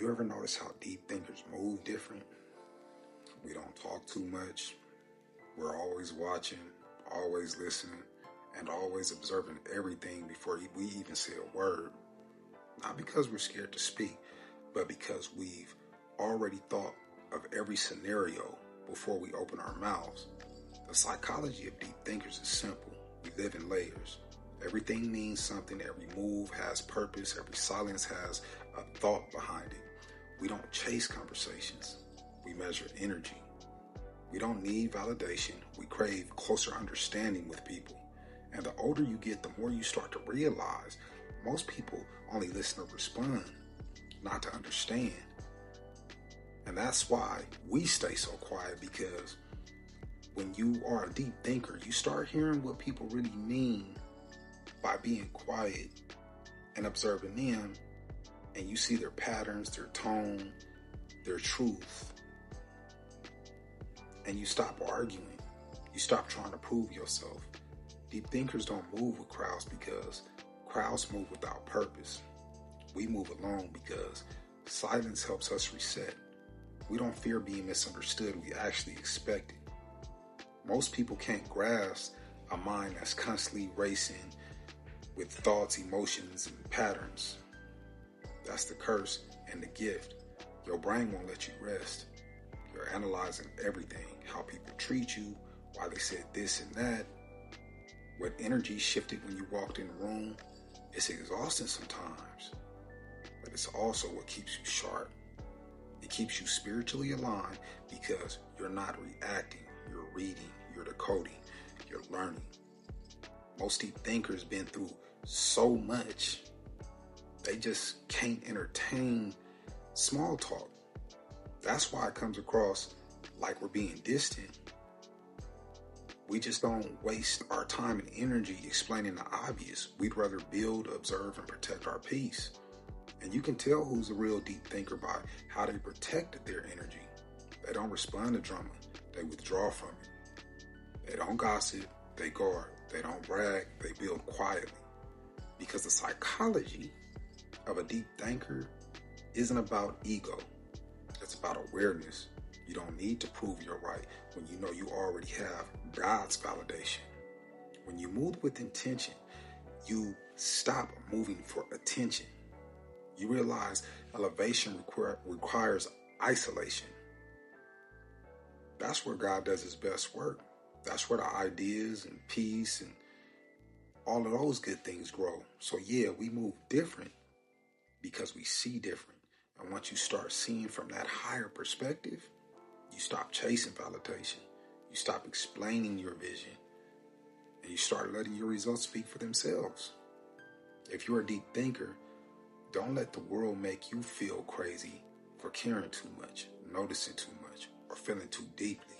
You ever notice how deep thinkers move different? We don't talk too much. We're always watching, always listening, and always observing everything before we even say a word. Not because we're scared to speak, but because we've already thought of every scenario before we open our mouths. The psychology of deep thinkers is simple. We live in layers. Everything means something. Every move has purpose. Every silence has a thought behind it. We don't chase conversations. We measure energy. We don't need validation. We crave closer understanding with people. And the older you get, the more you start to realize most people only listen to respond, not to understand. And that's why we stay so quiet, because when you are a deep thinker, you start hearing what people really mean by being quiet and observing them, and you see their patterns, their tone, their truth. And you stop arguing. You stop trying to prove yourself. Deep thinkers don't move with crowds because crowds move without purpose. We move alone because silence helps us reset. We don't fear being misunderstood. We actually expect it. Most people can't grasp a mind that's constantly racing with thoughts, emotions, and patterns. That's the curse and the gift. Your brain won't let you rest. You're analyzing everything, how people treat you, why they said this and that, what energy shifted when you walked in the room. It's exhausting sometimes, but it's also what keeps you sharp. It keeps you spiritually aligned because you're not reacting, you're reading, you're decoding, you're learning. Most deep thinkers been through so much, they just can't entertain small talk. That's why it comes across like we're being distant. We just don't waste our time and energy explaining the obvious. We'd rather build, observe, and protect our peace. And you can tell who's a real deep thinker by how they protect their energy. They don't respond to drama. They withdraw from it. They don't gossip. They guard. They don't brag. They build quietly. Because the psychology of a deep thinker isn't about ego. It's about awareness. You don't need to prove you're right when you know you already have God's validation. When you move with intention, you stop moving for attention. You realize elevation requires isolation. That's where God does his best work. That's where the ideas and peace and all of those good things grow. So yeah, we move different because we see different. And once you start seeing from that higher perspective, you stop chasing validation. You stop explaining your vision. And you start letting your results speak for themselves. If you're a deep thinker, don't let the world make you feel crazy for caring too much, noticing too much, or feeling too deeply.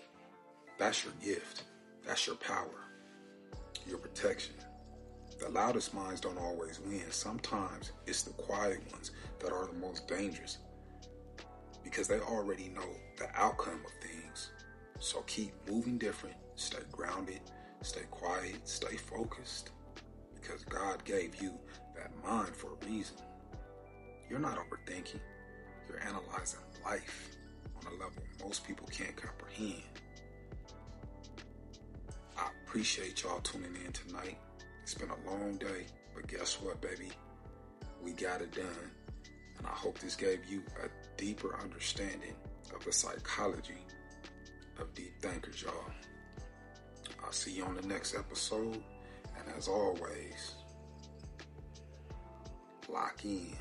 That's your gift. That's your power. Your protection. The loudest minds don't always win. Sometimes it's the quiet ones that are the most dangerous because they already know the outcome of things. So keep moving different, stay grounded, stay quiet, stay focused, because God gave you that mind for a reason. You're not overthinking. You're analyzing life on a level most people can't comprehend. I appreciate y'all tuning in tonight. It's been a long day, but guess what, baby? We got it done. And I hope this gave you a deeper understanding of the psychology of deep thinkers, y'all. I'll see you on the next episode. And as always, lock in.